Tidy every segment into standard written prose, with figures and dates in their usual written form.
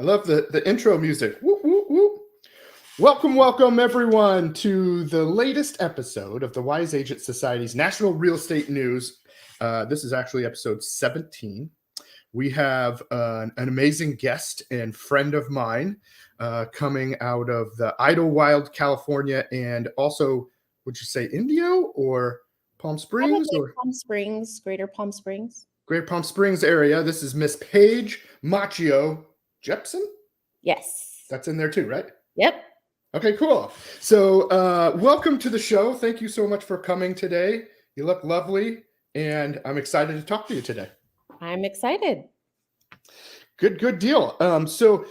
I love the intro music. Whoop, whoop, whoop. Welcome, everyone, to the latest episode of the Wise Agent Society's National Real Estate News. This is actually episode 17. We have an amazing guest and friend of mine coming out of the Idlewild, California, and also, would you say Indio or Palm Springs? Or Palm Springs, Greater Palm Springs. Greater Palm Springs area. This is Miss Paige Maccio Jepson? Yes. That's in there too, right? Yep. Okay, cool. So welcome to the show. Thank you so much for coming today. You look lovely, and I'm excited to talk to you today. I'm excited. Good deal. So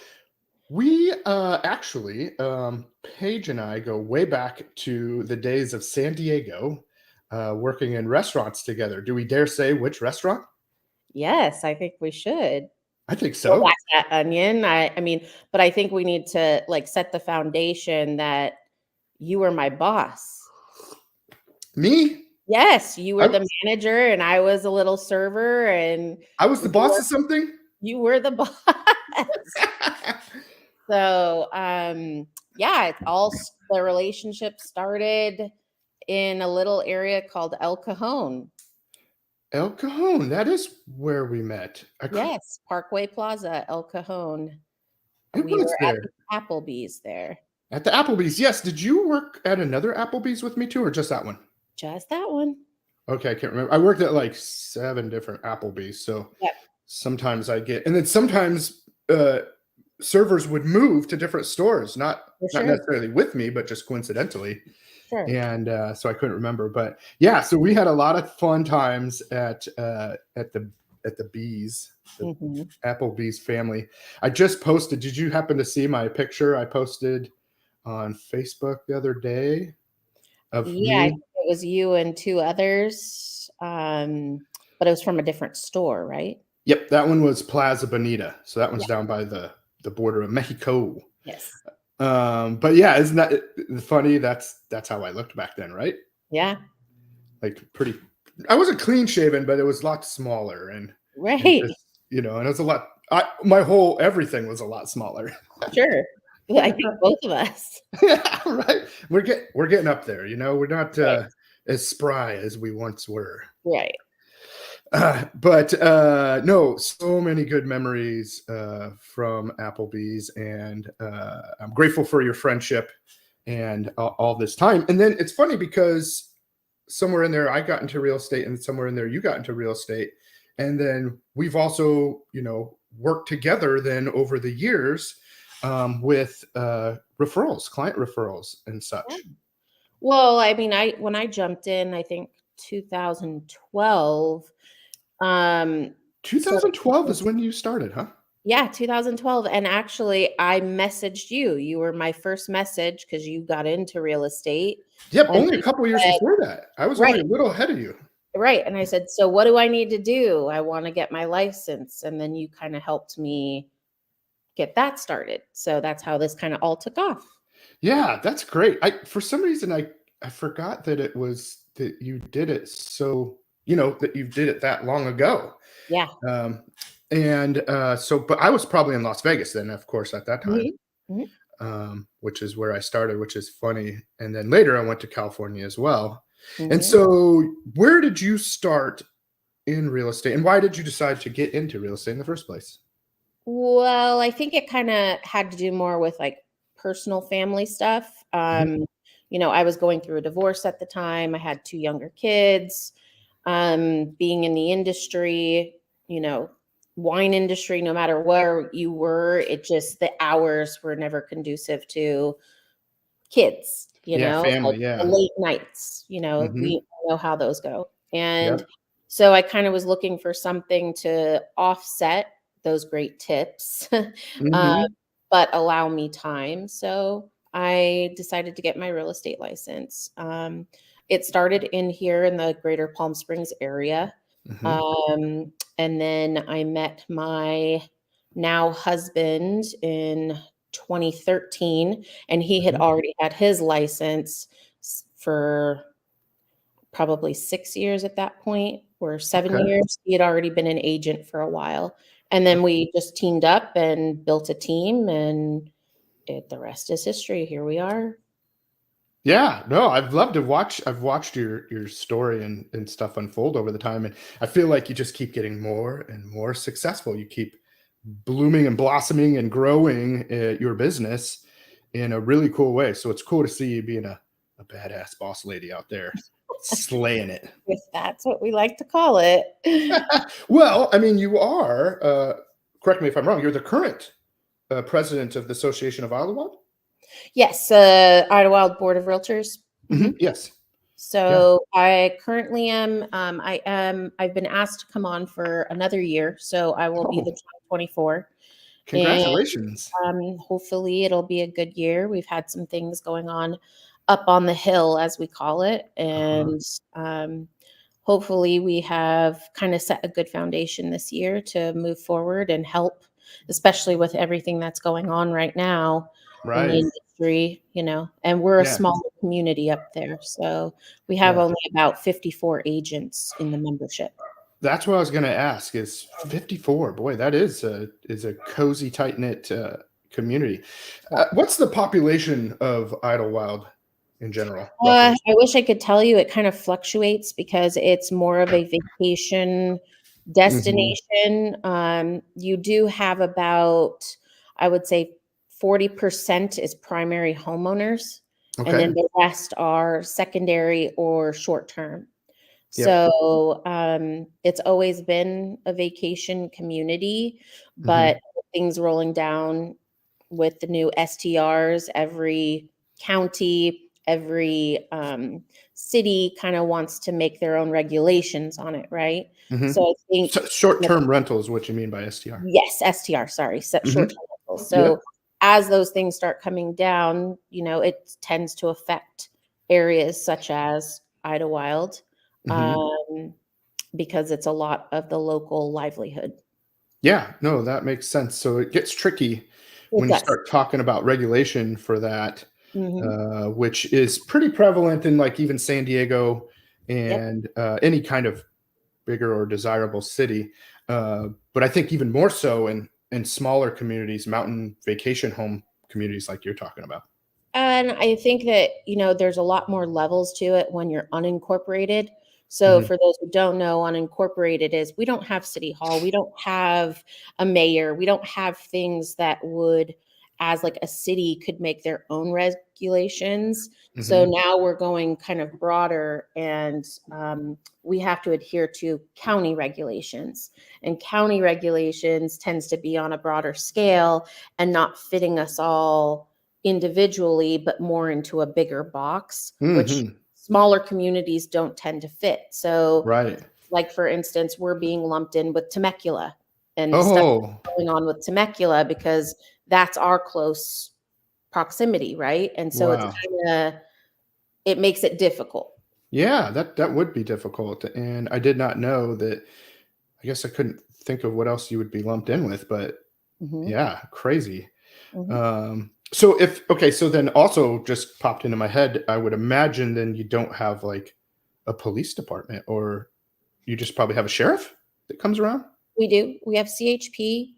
we actually, Paige and I go way back to the days of San Diego, working in restaurants together. Do we dare say which restaurant? Yes, I think we should. I think so. Go back that onion. But I think we need to set the foundation that you were my boss. Me? Yes, you were the manager, and I was a little server, and I was the boss of something. You were the boss. So, the relationship started in a little area called El Cajon. El Cajon, that is where we met. Yes, Parkway Plaza, El Cajon. We were at the Applebee's there. At the Applebee's, yes. Did you work at another Applebee's with me too, or just that one? Just that one. Okay, I can't remember. I worked at like 7 different Applebee's, so sometimes and then sometimes servers would move to different stores, not necessarily with me, but just coincidentally. Sure. And so I couldn't remember, but yeah, so we had a lot of fun times at the Bees, the Applebee's family. I just posted. Did you happen to see my picture I posted on Facebook the other day? Of me? I think it was you and 2 others, but it was from a different store, right? Yep, that one was Plaza Bonita, so that one's down by the border of Mexico. Yes. But yeah, isn't that funny? That's how I looked back then, right? Yeah. Like pretty. I wasn't clean shaven, but it was a lot smaller, and right. And just, and it was a lot. My whole everything was a lot smaller. Sure. Well, I think both of us. Yeah, right. We're getting up there. We're not as spry as we once were. Right. But no, so many good memories from Applebee's, and I'm grateful for your friendship and all this time. And then it's funny because somewhere in there I got into real estate, and somewhere in there you got into real estate, and then we've also worked together then over the years with referrals, client referrals, and such. Yeah. Well, when I jumped in, I think 2012. 2012 is when you started, huh? Yeah, 2012. And actually, I messaged you. You were my first message because you got into real estate. Yep, only a couple years before that. I was only a little ahead of you. Right. And I said, so what do I need to do? I want to get my license. And then you kind of helped me get that started. So that's how this kind of all took off. Yeah, that's great. For some reason, I forgot that it was that you did it so... that you did it that long ago. Yeah. But I was probably in Las Vegas then, of course, at that time, which is where I started, which is funny. And then later I went to California as well. And so where did you start in real estate, and why did you decide to get into real estate in the first place? Well, I think it kind of had to do more with personal family stuff. I was going through a divorce at the time. I had 2 younger kids. Being in the industry, wine industry, no matter where you were, the hours were never conducive to kids, family, the late nights, we know how those go. And so I kind of was looking for something to offset those great tips, but allow me time. So I decided to get my real estate license. It started here in the Greater Palm Springs area. And then I met my now husband in 2013, and he had already had his license for probably 6 years at that point, or 7 years. He had already been an agent for a while. And then we just teamed up and built a team, and the rest is history. Here we are. Yeah, no, I've loved to watch. I've watched your story and stuff unfold over the time, and I feel like you just keep getting more and more successful. You keep blooming and blossoming and growing your business in a really cool way. So it's cool to see you being a badass boss lady out there slaying it. If that's what we like to call it. Well, I mean, you are. Correct me if I'm wrong. You're the current president of the Association of Idlewild. Yes, Idlewild Board of Realtors. Mm-hmm. Yes. So yeah. I currently am. I've been asked to come on for another year, so I will be the 2024. Congratulations. And hopefully it'll be a good year. We've had some things going on up on the hill, as we call it, and hopefully we have kind of set a good foundation this year to move forward and help, especially with everything that's going on right now in the industry, and we're a smaller community up there. So we have only about 54 agents in the membership. That's what I was going to ask is 54. Boy, that is a cozy, tight knit community. What's the population of Idlewild in general? I wish I could tell you. It kind of fluctuates because it's more of a vacation destination. You do have about, I would say 40% is primary homeowners, and then the rest are secondary or short term. So it's always been a vacation community, but things rolling down with the new STRs, every county, every city kind of wants to make their own regulations on it, right? So I think short-term rental is what you mean by STR. Yes, STR, sorry, short-term rentals. So as those things start coming down, it tends to affect areas such as Idlewild, because it's a lot of the local livelihood. Yeah, no, that makes sense. So it gets tricky when you start talking about regulation for that, which is pretty prevalent in like even San Diego and any kind of bigger or desirable city. But I think even more so in smaller communities, mountain vacation home communities like you're talking about. And I think that, there's a lot more levels to it when you're unincorporated. So for those who don't know, unincorporated is we don't have city hall. We don't have a mayor. We don't have things that would, as like a city could make their own regulations. So now we're going kind of broader, and we have to adhere to county regulations. And county regulations tends to be on a broader scale and not fitting us all individually, but more into a bigger box, which smaller communities don't tend to fit. So like, for instance, we're being lumped in with Temecula and stuff going on with Temecula because that's our close proximity, right? And so it makes it difficult. Yeah, that would be difficult. And I did not know that. I guess I couldn't think of what else you would be lumped in with, but yeah, crazy. So so then also just popped into my head, I would imagine then you don't have like a police department, or you just probably have a sheriff that comes around? We do. We have CHP.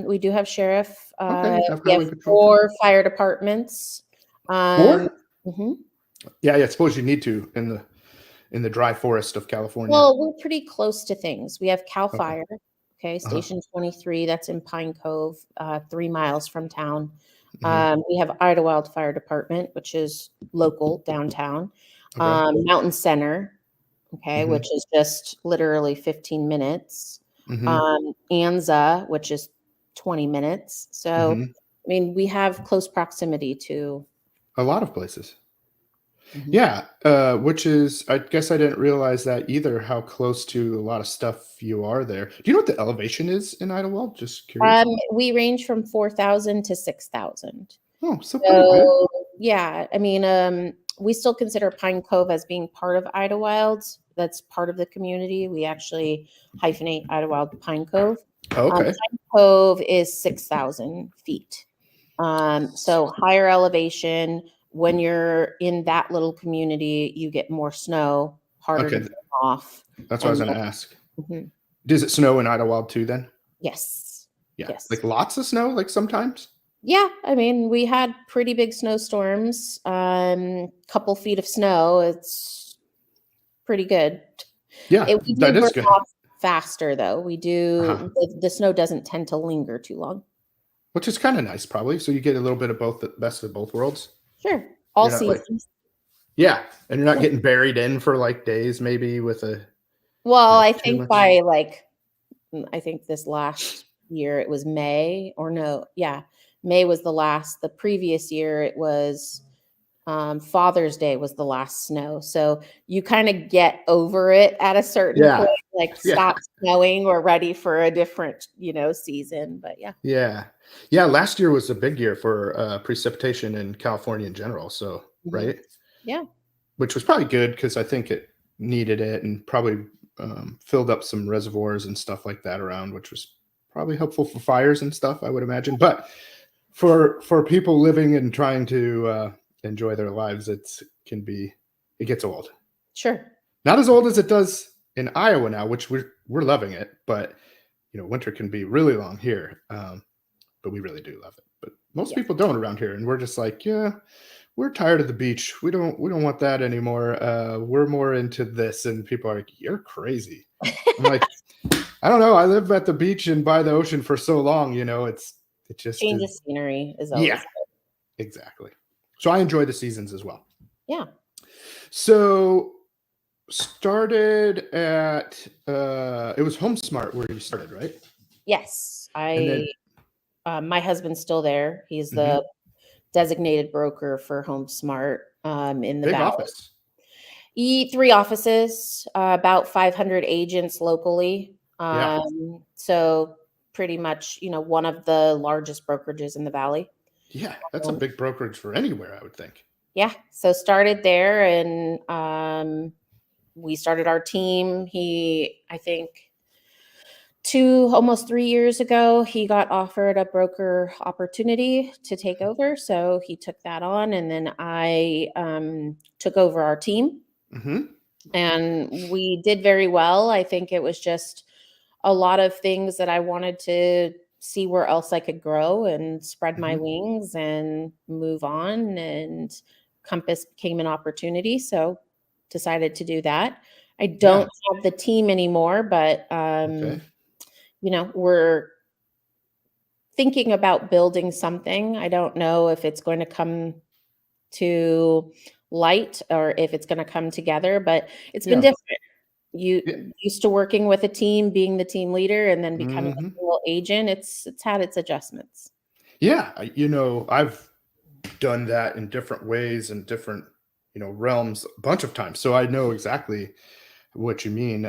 We do have sheriff. We have 4 fire departments. 4? Yeah, I suppose you need to in the dry forest of California. Well, we're pretty close to things. We have CAL FIRE, Station 23, that's in Pine Cove, 3 miles from town. We have Idlewild Fire Department, which is local downtown. Mountain Center, which is just literally 15 minutes. Anza, which is 20 minutes. So, I mean, we have close proximity to a lot of places. Yeah, which is, I guess I didn't realize that either, how close to a lot of stuff you are there. Do you know what the elevation is in Idlewild? Just curious. We range from 4,000 to 6,000. Oh, so pretty good. Yeah, I mean, we still consider Pine Cove as being part of Idlewild. That's part of the community. We actually hyphenate Idlewild Pine Cove. Pine Cove is 6,000 feet. So higher elevation. When you're in that little community, you get more snow, harder to come off. That's what I was going to ask. Does it snow in Idlewild too then? Yes. Yeah. Yes. Like lots of snow, like sometimes? Yeah, I mean, we had pretty big snowstorms, couple feet of snow. It's pretty good. Yeah, We do that burn is good. off faster though. We Uh-huh. do the snow doesn't tend to linger too long. Which is kind of nice, probably. So you get a little bit of both, the best of both worlds. Sure. All You're not like, seasons. yeah, and you're not Yeah. getting buried in for like days, maybe with a, Well, I too think much. by like I think this last year it was May or no, yeah, May was the last. The previous year it was Father's Day was the last snow. So you kind of get over it at a certain Yeah, point, like yeah, stop snowing. We're ready for a different, season. But yeah. yeah, yeah. Last year was a big year for precipitation in California in general. So Hmm. right, Yeah. which was probably good because I think it needed it and probably filled up some reservoirs and stuff like that around, which was probably helpful for fires and stuff, I would imagine. But for people living and trying to enjoy their lives, it gets old. Sure. Not as old as it does in Iowa now, which we're loving it, but winter can be really long here. But we really do love it. But most Yeah. people don't around here, and we're just like, yeah, we're tired of the beach. We don't want that anymore. We're more into this, and people are like, you're crazy. I'm like, I don't know. I live at the beach and by the ocean for so long. It just Change of is. scenery is Yeah, always good. exactly. So I enjoy the seasons as well. Yeah. So started at it was HomeSmart where you started, right? Yes. And then My husband's still there. He's mhm, the designated broker for HomeSmart in the big Valley. office. Three offices, about 500 agents locally. Yeah. So pretty much, one of the largest brokerages in the Valley. Yeah, that's a Um, big brokerage for anywhere, I would think. yeah. So started there and we started our team. I think almost 3 years ago, he got offered a broker opportunity to take over. So he took that on. And then I took over our team. Mhm. And we did very well. I think it was just a lot of things that I wanted to see where else I could grow and spread my Mhm. wings and move on. And Compass became an opportunity. So decided to do that. I Yeah. don't have the team anymore, but Okay. we're thinking about building something. I don't know if it's going to come to light or if it's going to come together, but it's been Yeah. different. You Yeah. used to working with a team, being the team leader, and then becoming a Mhm. single agent. It's had its adjustments. Yeah, I've done that in different ways and different, realms a bunch of times. So I know exactly what you mean.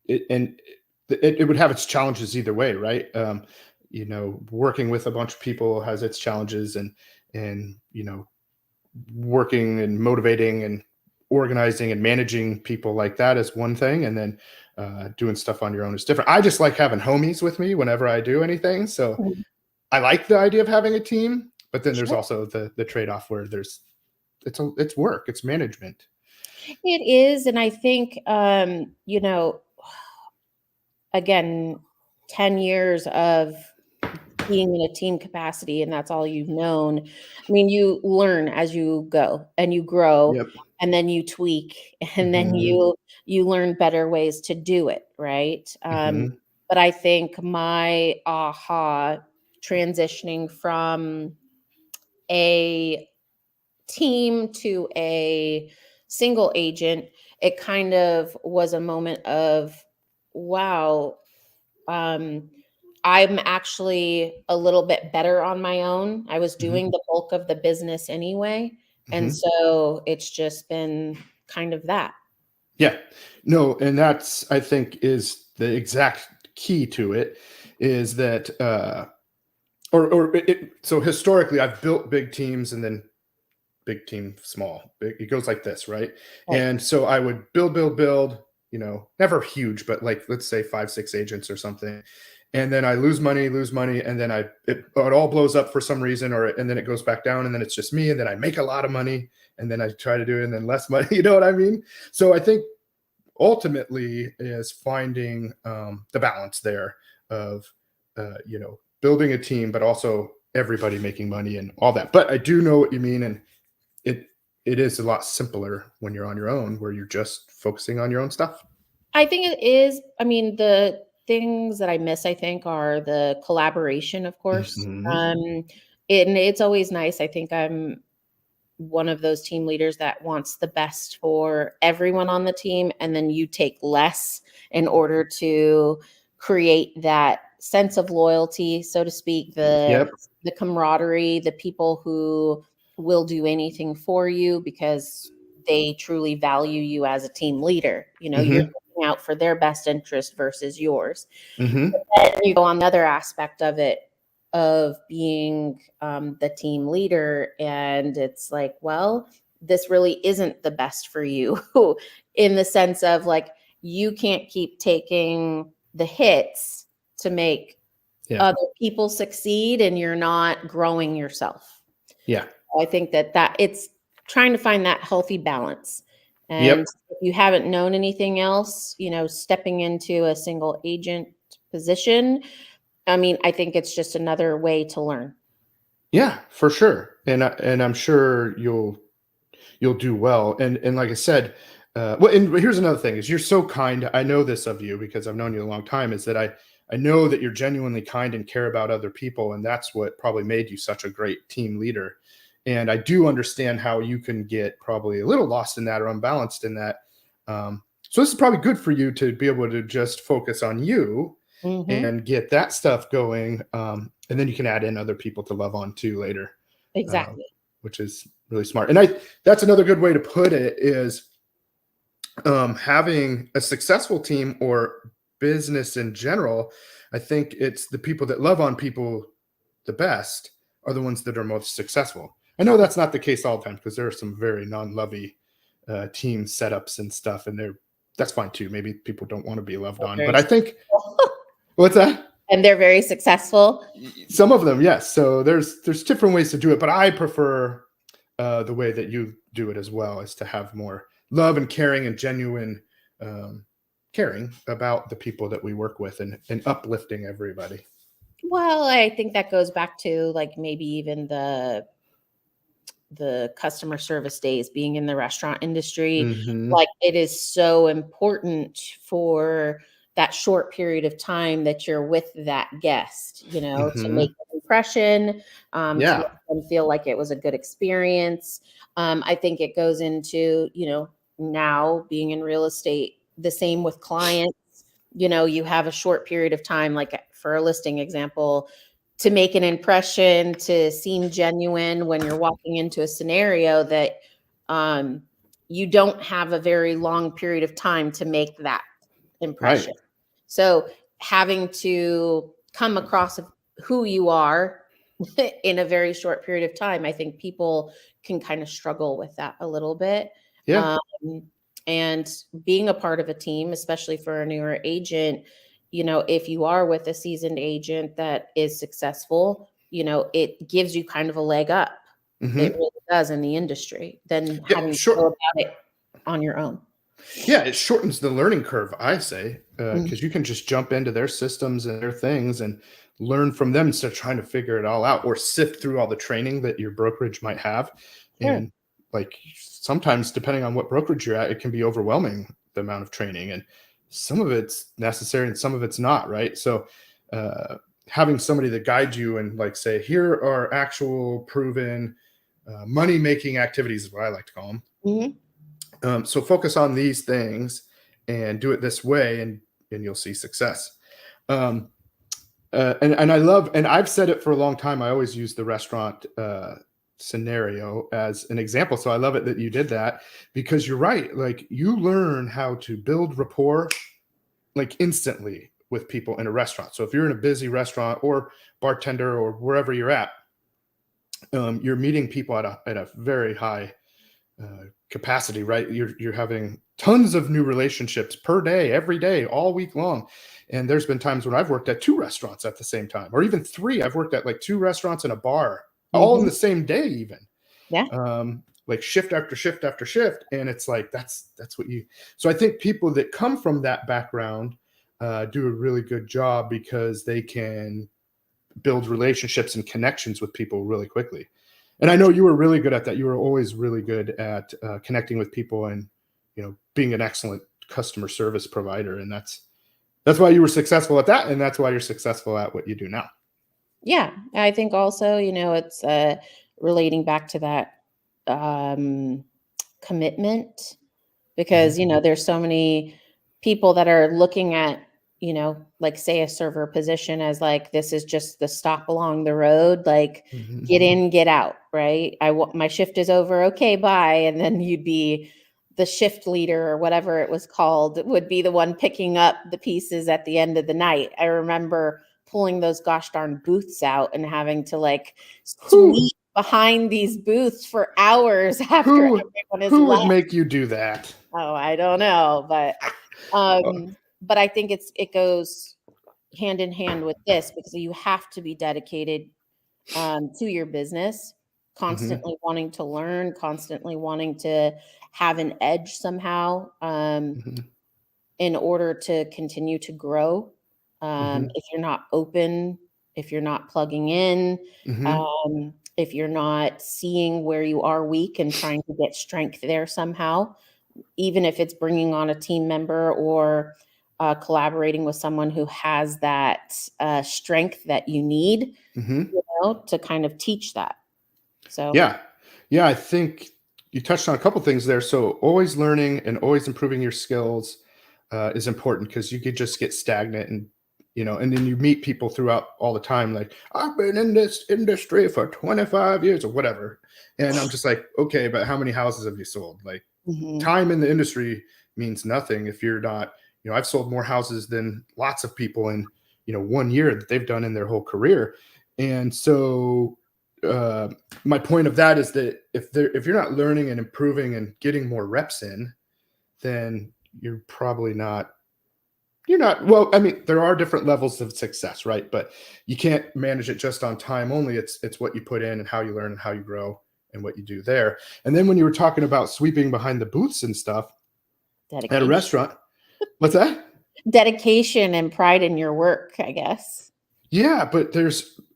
It would have its challenges either way, right? Working with a bunch of people has its challenges, and working and motivating and organizing and managing people like that is one thing, and then doing stuff on your own is different. I just like having homies with me whenever I do anything, so Mhm. I like the idea of having a team. But then there's Sure. also the trade-off where it's work, it's management. It is, and I think again, 10 years of being in a team capacity and that's all you've known. I mean, you learn as you go and you grow Yep. and then you tweak and then Hmm. you learn better ways to do it, right? Hmm. But I think my aha transitioning from a team to a single agent, it kind of was a moment of wow, um, I'm actually a little bit better on my own. I was Hmm. doing the bulk of the business anyway. And Hmm. so it's just been kind of that. Yeah. No, and that's, I think, is the exact key to it, is that so historically I've built big teams and then big team, small. It goes like this, right? Right. And so I would build, never huge, but like let's say 5, 6 agents or something. And then I lose money, and then it all blows up for some reason, and then it goes back down, and then it's just me, and then I make a lot of money, and then I try to do it, and then less money. You know what I mean? So I think ultimately is finding the balance there of building a team, but also everybody making money and all that. But I do know what you mean, and it it is a lot simpler when you're on your own, where you're just focusing on your own stuff. I think it is. I mean, the things that I miss, I think, are the collaboration, of course. Hmm. And it's always nice. I think I'm one of those team leaders that wants the best for everyone on the team, and then you take less in order to create that sense of loyalty, so to speak, Yep. the camaraderie, the people who will do anything for you because they truly value you as a team leader. You're Hmm. looking out for their best interest versus yours. Hmm. Then you go on the other aspect of it, of being the team leader, and it's like, well, this really isn't the best for you in the sense of, like, you can't keep taking the hits to make Yeah. other people succeed, and you're not growing yourself. Yeah. I think that it's trying to find that healthy balance. And Yep. if you haven't known anything else, stepping into a single agent position, I mean, I think it's just another way to learn. Yeah, for sure. And I'm sure you'll do well. And like I said, well, and here's another thing: is you're so kind. I know this of you because I've known you a long time. Is that I know that you're genuinely kind and care about other people, and that's what probably made you such a great team leader. And I do understand how you can get probably a little lost in that or unbalanced in that. So this is probably good for you to be able to just focus on you Mhm. and get that stuff going. And then you can add in other people to love on too later, uh, Exactly. which is really smart. And that's another good way to put it is having a successful team or business in general. I think it's the people that love on people the best are the ones that are most successful. I know that's not the case all the time because there are some very non-lovey team setups and stuff, and that's fine too. Maybe people don't want to be loved They're on, very but I think successful. what's that? And they're very successful. Some of them, yes. So there's different ways to do it, but I prefer the way that you do it as well, is to have more love and caring and genuine um, caring about the people that we work with and uplifting everybody. Well, I think that goes back to, like, maybe even the customer service days, being in the restaurant industry. Hmm. Like, it is so important for that short period of time that you're with that guest, to make Hmm. an impression, to make Yeah. them feel like it was a good experience. I think it goes into, now being in real estate, the same with clients. You have a short period of time, like for a listing example, to make an impression, to seem genuine when you're walking into a scenario that um, you don't have a very long period of time to make that Right. impression. So having to come across who you are in a very short period of time, I think people can kind of struggle with that a little bit. Yeah. Um, and being a part of a team, especially for a newer agent, if you are with a seasoned agent that is successful, it gives you kind of a leg up. It Hmm. really does in the industry than Yeah. having to go Sure. about it on your own. Yeah, it shortens the learning curve, I say, Mhm. because you can just jump into their systems and their things and learn from them instead of trying to figure it all out or sift through all the training that your brokerage might have. Sure. And like sometimes, depending on what brokerage you're at, it can be overwhelming the amount of training, and some of it's necessary and some of it's not. Right. So, uh, having somebody that guides you and like say, here are actual proven money making activities, is what I like to call them. Mhm. So focus on these things and do it this way, and you'll see success. Um, and I love, and I've said it for a long time. I always use the restaurant scenario as an example. So I love it that you did that because you're right. Like you learn how to build rapport like instantly with people in a restaurant. So if you're in a busy restaurant or bartender or wherever you're at, you're meeting people at a very high capacity, right? You're having tons of new relationships per day, every day, all week long. And there's been times when I've worked at two restaurants at the same time, or even three. I've worked at like two restaurants and a bar, all in Mhm. the same day, even. Yeah. like shift after shift after shift. And it's like, that's what you, so I think people that come from that background do a really good job because they can build relationships and connections with people really quickly. And I know you were really good at that. You were always really good at connecting with people and, being an excellent customer service provider. And that's why you were successful at that. And that's why you're successful at what you do now. Yeah. I think also, it's relating back to that commitment, because, there's so many people that are looking at, like say a server position as like, this is just the stop along the road, like get in, get out, right? My shift is over. Okay, bye. And then you'd be the shift leader or whatever it was called, would be the one picking up the pieces at the end of the night. I remember pulling those gosh darn booths out and having to like sweep behind these booths for hours after everyone is who left. Would make you do that? Oh, I don't know, but I think it goes hand in hand with this, because you have to be dedicated to your business, constantly wanting to learn, constantly wanting to have an edge somehow in order to continue to grow. If you're not open, if you're not plugging in, if you're not seeing where you are weak and trying to get strength there somehow, even if it's bringing on a team member or collaborating with someone who has that strength that you need, to kind of teach that. So yeah, I think you touched on a couple things there. So always learning and always improving your skills is important, because you could just get stagnant and and then you meet people throughout all the time, like, I've been in this industry for 25 years or whatever. And I'm just like, okay, but how many houses have you sold? Like, time in the industry means nothing if you're not, I've sold more houses than lots of people in, 1 year that they've done in their whole career. And so my point of that is that if you're not learning and improving and getting more reps in, then you're probably not, well, I mean, there are different levels of success, right? But you can't manage it just on time only. It's what you put in and how you learn and how you grow and what you do there. And then when you were talking about sweeping behind the booths and stuff at a restaurant, what's that? Dedication and pride in your work, I guess. Yeah, but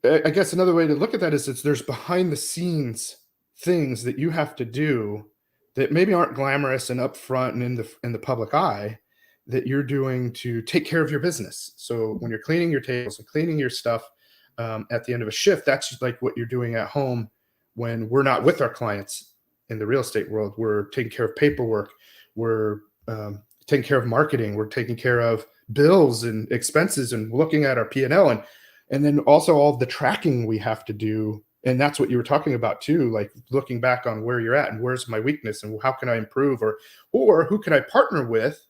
I guess another way to look at that is there's behind the scenes things that you have to do that maybe aren't glamorous and upfront and in the public eye, that you're doing to take care of your business. So when you're cleaning your tables and cleaning your stuff at the end of a shift, that's just like what you're doing at home when we're not with our clients in the real estate world. We're taking care of paperwork. We're taking care of marketing. We're taking care of bills and expenses and looking at our P&L, and then also all the tracking we have to do. And that's what you were talking about too, like looking back on where you're at and where's my weakness and how can I improve, or who can I partner with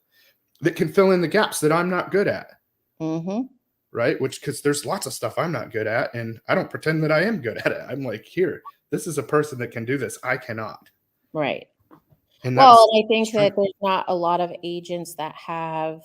that can fill in the gaps that I'm not good at. Right. Because there's lots of stuff I'm not good at, and I don't pretend that I am good at it. I'm like, here, this is a person that can do this. I cannot. Right. And well, I think that there's not a lot of agents that have,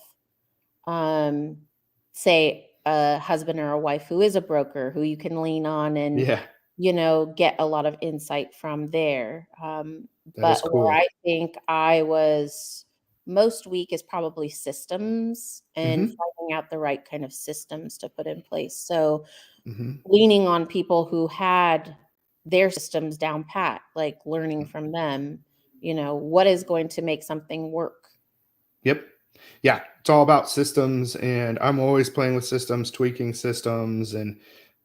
say, a husband or a wife who is a broker who you can lean on and, get a lot of insight from there. But cool. where I think I was most weak is probably systems and finding out the right kind of systems to put in place. So leaning on people who had their systems down pat, like learning from them, what is going to make something work. Yep. Yeah. It's all about systems, and I'm always playing with systems, tweaking systems, and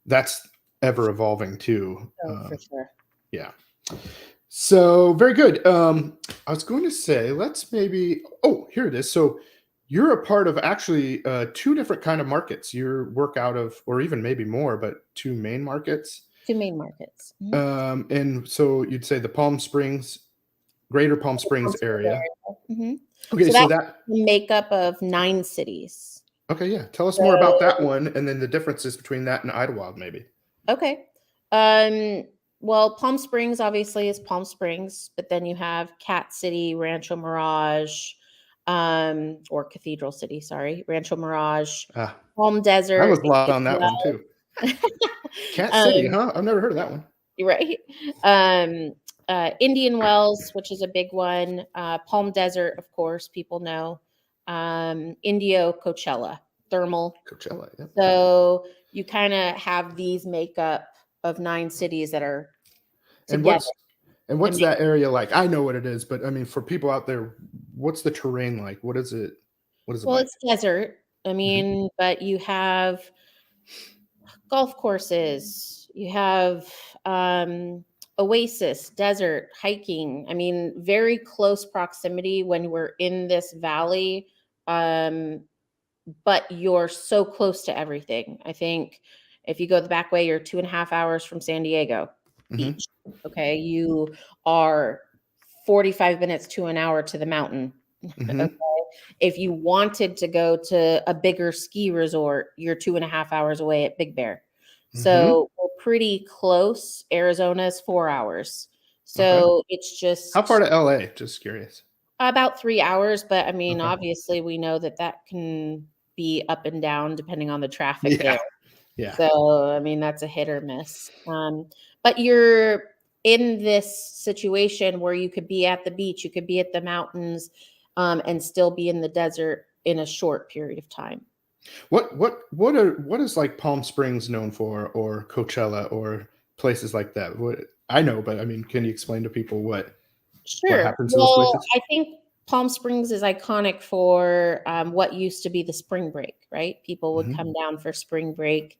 that's ever evolving too. For sure. Yeah. So very good. I was going to say, let's maybe, here it is. So you're a part of actually two different kind of markets. You work out of, or even maybe more, but two main markets. Two main markets. And so you'd say the Palm Springs, Greater Palm Springs area. Okay, so that's the makeup of 9 cities. Okay, yeah. Tell us more about that one, and then the differences between that and Idlewild, maybe. Okay. Well, Palm Springs obviously is Palm Springs, but then you have Cat City, Rancho Mirage, or Cathedral City, sorry, Rancho Mirage, Palm Desert. I was lost on that one too. Cat City, huh? I've never heard of that one. Right. Indian Wells, which is a big one. Palm Desert, of course, people know. Indio, Coachella, thermal. Coachella. Yep. So you kind of have these makeup of 9 cities that are together. And what's that area like? I know what it is, but I mean, for people out there, what's the terrain like? What is it? Well, like? it's desert. I mean, but you have golf courses, you have oasis, desert, hiking. I mean, very close proximity when we're in this valley. But you're so close to everything. I think if you go the back way, you're 2.5 hours from San Diego Beach. Okay. You are 45 minutes to an hour to the mountain. Okay. If you wanted to go to a bigger ski resort, you're 2.5 hours away at Big Bear. So we're pretty close. Arizona is 4 hours. So it's just. How far to LA? Just curious. About 3 hours. But I mean, obviously we know that can be up and down depending on the traffic there. Yeah. So, I mean, that's a hit or miss. But you're in this situation where you could be at the beach, you could be at the mountains, and still be in the desert in a short period of time. What is like Palm Springs known for, or Coachella, or places like that? What I know, but I mean, can you explain to people what happens to those places? I think Palm Springs is iconic for what used to be the spring break, right? People would come down for spring break,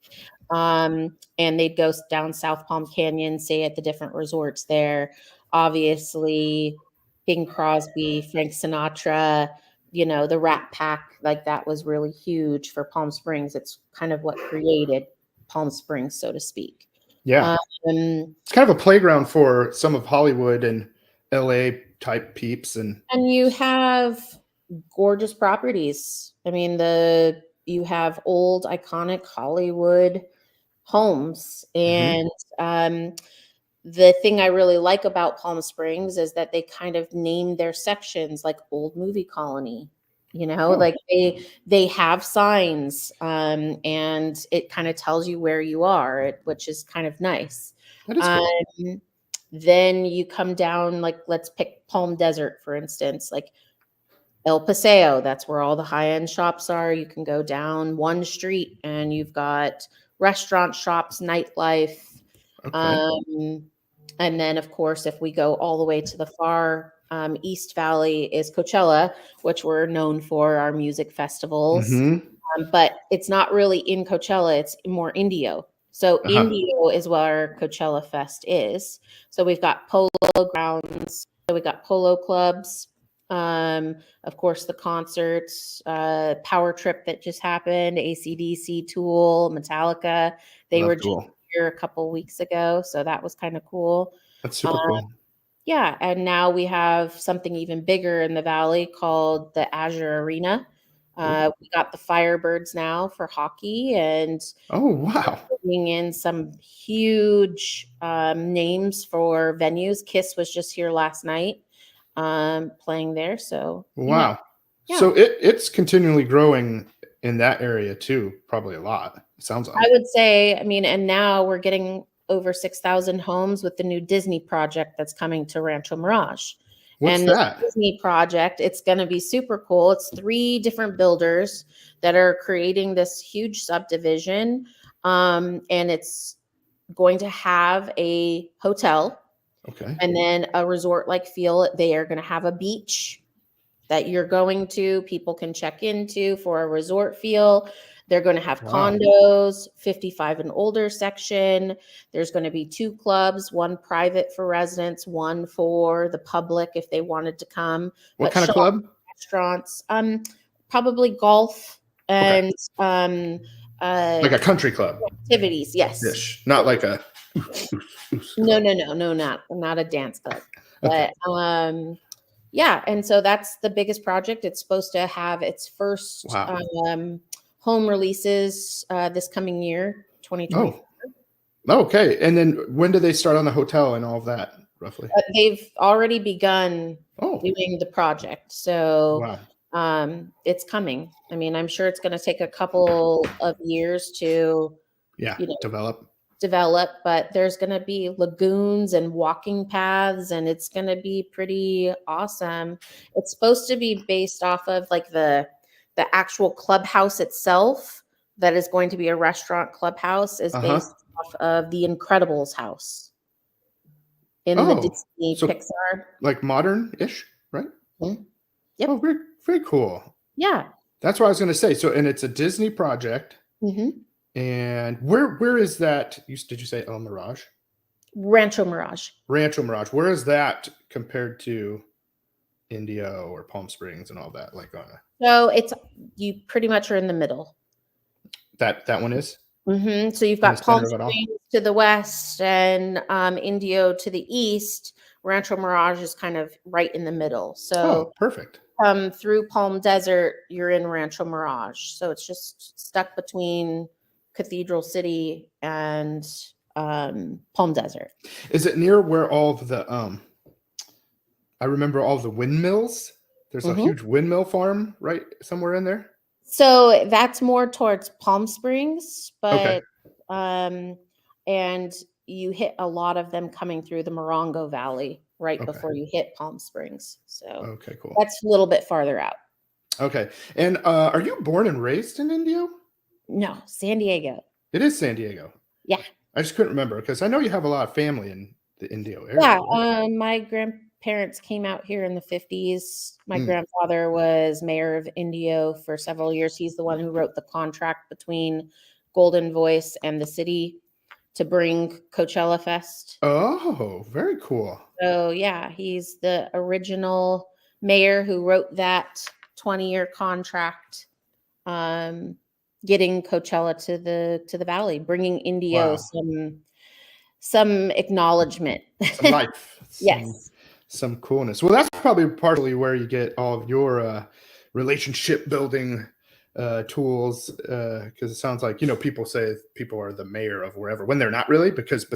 and they'd go down South Palm Canyon, stay at the different resorts there. Obviously, Bing Crosby, Frank Sinatra, the Rat Pack, like that was really huge for Palm Springs. It's kind of what created Palm Springs, so to speak. Yeah. It's kind of a playground for some of Hollywood and LA type peeps. And you have gorgeous properties. I mean, you have old iconic Hollywood homes. And the thing I really like about Palm Springs is that they kind of name their sections like Old Movie Colony. Like they have signs, and it kind of tells you where you are, which is kind of nice. That is cool. Then you come down, like let's pick Palm Desert, for instance, like El Paseo. That's where all the high-end shops are. You can go down one street and you've got restaurant shops, nightlife. And then, of course, if we go all the way to the far East Valley is Coachella, which we're known for our music festivals. But it's not really in Coachella. It's more Indio. So Indio is where Coachella Fest is. So we've got polo grounds. So we've got polo clubs. Of course, the concerts, Power Trip that just happened, AC/DC, Tool, Metallica. They were just here a couple weeks ago. So that was kind of cool. That's super cool. Yeah. And now we have something even bigger in the Valley called the Azure Arena. We got the Firebirds now for hockey, and bringing in some huge names for venues. Kiss was just here last night, playing there. So so it's continually growing in that area too. Probably a lot. It sounds like. I would say. I mean, and now we're getting over 6,000 homes with the new Disney project that's coming to Rancho Mirage. What's that? Disney project, it's going to be super cool. It's 3 different builders that are creating this huge subdivision. And it's going to have a hotel. And then a resort-like feel. They are going to have a beach that you're going to, people can check into for a resort feel. They're going to have condos, 55 and older section. There's going to be 2 clubs, one private for residents, one for the public if they wanted to come. What kind of club? Restaurants, probably golf and like a country club. Activities, yes. Not like a no, not a dance club. But yeah, and so that's the biggest project. It's supposed to have its first home releases this coming year, 2020. Okay. And then when do they start on the hotel and all of that, roughly? They've already begun doing the project. So it's coming. I mean, I'm sure it's going to take a couple of years to develop. develop, but there's going to be lagoons and walking paths, and it's going to be pretty awesome. It's supposed to be based off of like the actual clubhouse itself, that is going to be a restaurant clubhouse, is based off of the Incredibles house in the Disney Pixar. Like modern-ish, right? Mm-hmm. Yep. Oh, very, very cool. Yeah. That's what I was going to say. So, and it's a Disney project. Mm-hmm. And where is that? Did you say El Mirage? Rancho Mirage. Rancho Mirage. Where is that compared to Indio or Palm Springs and all that? Like on so you pretty much are in the middle. That one is? Mm-hmm. So you've got Palm Springs to the west and Indio to the east. Rancho Mirage is kind of right in the middle. So perfect. Through Palm Desert, you're in Rancho Mirage. So it's just stuck between Cathedral City and Palm Desert. Is it near where all of the I remember all the windmills? There's a huge windmill farm right somewhere in there. So that's more towards Palm Springs, but and you hit a lot of them coming through the Morongo Valley right before you hit Palm Springs. So cool. That's a little bit farther out. Okay. And are you born and raised in Indio? No, San Diego. It is San Diego. Yeah. I just couldn't remember because I know you have a lot of family in the Indio area. Yeah. Right? My grandparents came out here in the 50s. My grandfather was mayor of Indio for several years. He's the one who wrote the contract between Golden Voice and the city to bring Coachella Fest. Oh, very cool. So yeah, he's the original mayor who wrote that 20-year contract, getting Coachella to the valley, bringing Indio some acknowledgement, some life. Yes, some coolness. Well, that's probably partly where you get all of your relationship building tools, because it sounds like, people say people are the mayor of wherever when they're not really, because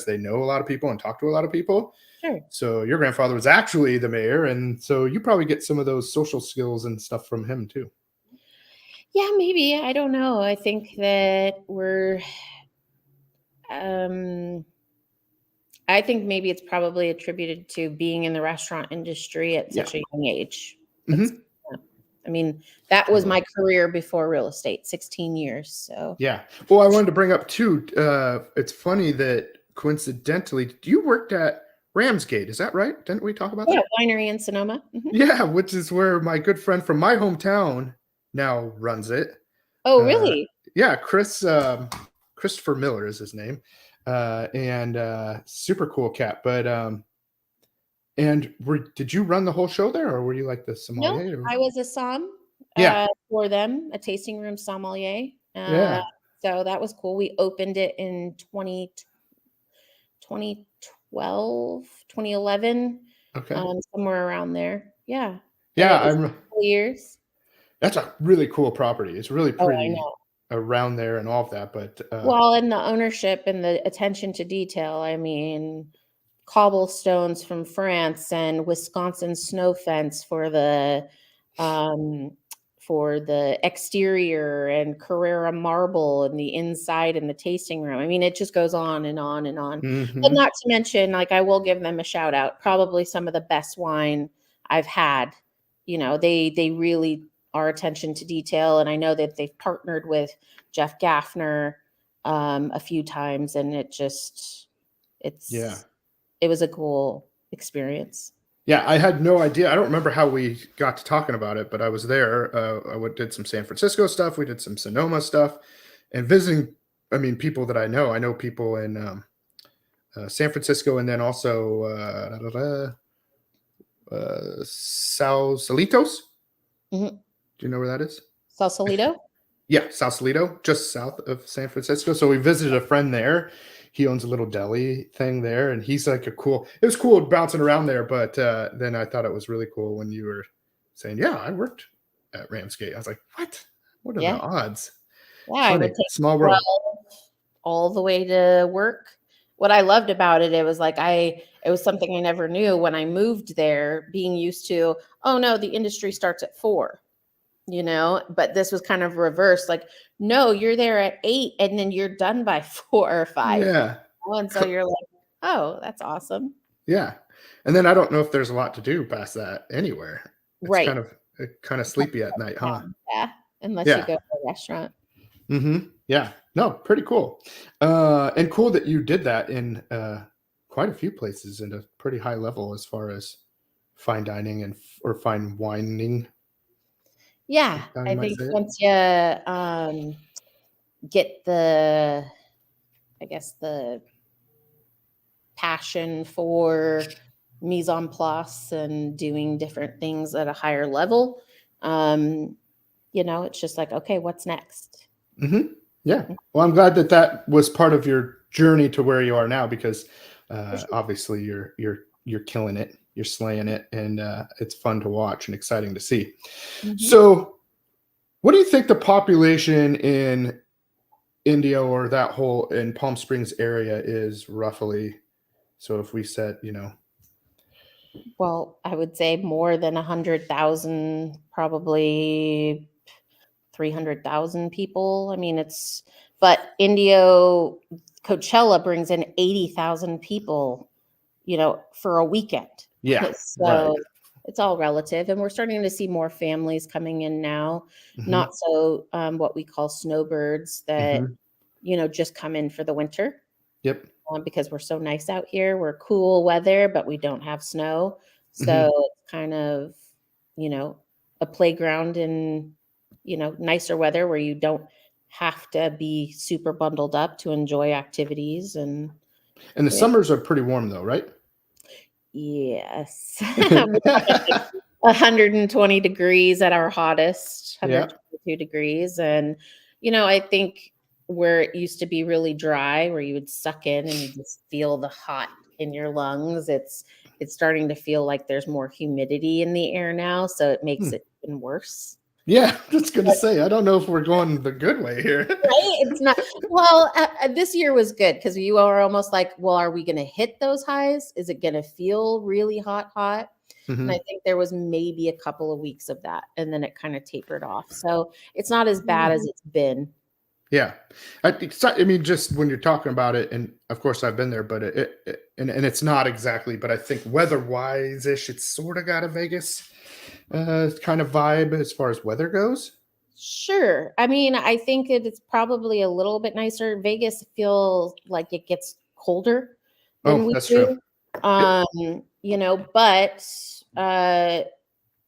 they know a lot of people and talk to a lot of people. Sure. So your grandfather was actually the mayor, and so you probably get some of those social skills and stuff from him too. Yeah, maybe. I don't know. I think that I think maybe it's probably attributed to being in the restaurant industry at such a young age. I mean, that was my career before real estate, 16 years. So yeah. Well, I wanted to bring up too, it's funny that coincidentally, you worked at Ramsgate. Is that right? Didn't we talk about that? Yeah, winery in Sonoma. Yeah, which is where my good friend from my hometown now runs it. Oh, really? Yeah, Christopher Miller is his name. And super cool cat. But and did you run the whole show there, or were you like the sommelier? No, I was a som for them, a tasting room sommelier. So that was cool. We opened it in 2012, 2011. Okay. Somewhere around there. Yeah. Yeah. Years. That's a really cool property. It's really pretty around there and all of that. But well, and the ownership and the attention to detail. I mean, cobblestones from France and Wisconsin snow fence for the exterior, and Carrera marble and the inside and the tasting room. I mean, it just goes on and on and on. But not to mention, like, I will give them a shout out. Probably some of the best wine I've had. They really are attention to detail, and I know that they've partnered with Jeff Gaffner a few times, and it was a cool experience. Yeah, I had no idea. I don't remember how we got to talking about it, but I was there. I did some San Francisco stuff. We did some Sonoma stuff, and visiting. I mean, people that I know. I know people in San Francisco, and then also Sausalitos. Mm-hmm. Do you know where that is? Sausalito? Yeah, Sausalito, just south of San Francisco. So we visited a friend there. He owns a little deli thing there, and he's like it was cool bouncing around there. But then I thought it was really cool when you were saying, yeah, I worked at Ramsgate. I was like, what are the odds? Yeah, I would take small world all the way to work. What I loved about it, it was like it was something I never knew when I moved there, being used to, oh no, the industry starts at 4. but this was kind of reversed. Like, no, you're there at 8 and then you're done by 4 or 5. Yeah. And so you're like, oh, that's awesome. Yeah. And then I don't know if there's a lot to do past that anywhere. It's Right. kind of sleepy at night, huh? Yeah. Unless you Yeah. go to a restaurant. Yeah. No, pretty cool. And cool that you did that in quite a few places at a pretty high level as far as fine dining or fine wining. Yeah. I think once you get the passion for mise en place and doing different things at a higher level, it's just like, okay, what's next? Yeah. Well, I'm glad that was part of your journey to where you are now, because obviously you're killing it, you're slaying it, and it's fun to watch and exciting to see. So, what do you think the population in India or that whole in Palm Springs area is roughly? So, if we said, well, I would say more than 100,000, probably 300,000 people. I mean, but Coachella brings in 80,000 people, for a weekend. Yeah. So right. It's all relative. And we're starting to see more families coming in now, not so what we call snowbirds that, just come in for the winter. Yep. Because we're so nice out here. We're cool weather, but we don't have snow. So it's kind of, a playground in, nicer weather where you don't have to be super bundled up to enjoy activities. And the summers are pretty warm though, right? Yes. 120 degrees at our hottest, 122 degrees. And, I think where it used to be really dry, where you would suck in and you just feel the hot in your lungs, it's starting to feel like there's more humidity in the air now. So it makes it even worse. Yeah, that's going to say, I don't know if we're going the good way here. Right? It's not. Well, this year was good because you are almost like, well, are we going to hit those highs? Is it going to feel really hot? And I think there was maybe a couple of weeks of that, and then it kind of tapered off. So it's not as bad as it's been. Yeah. I mean, just when you're talking about it, and of course I've been there, but and it's not exactly, but I think weather-wise-ish, it's sort of got a Vegas kind of vibe as far as weather goes. Sure. I mean, I think it's probably a little bit nicer. Vegas feels like it gets colder than we that's do. true. But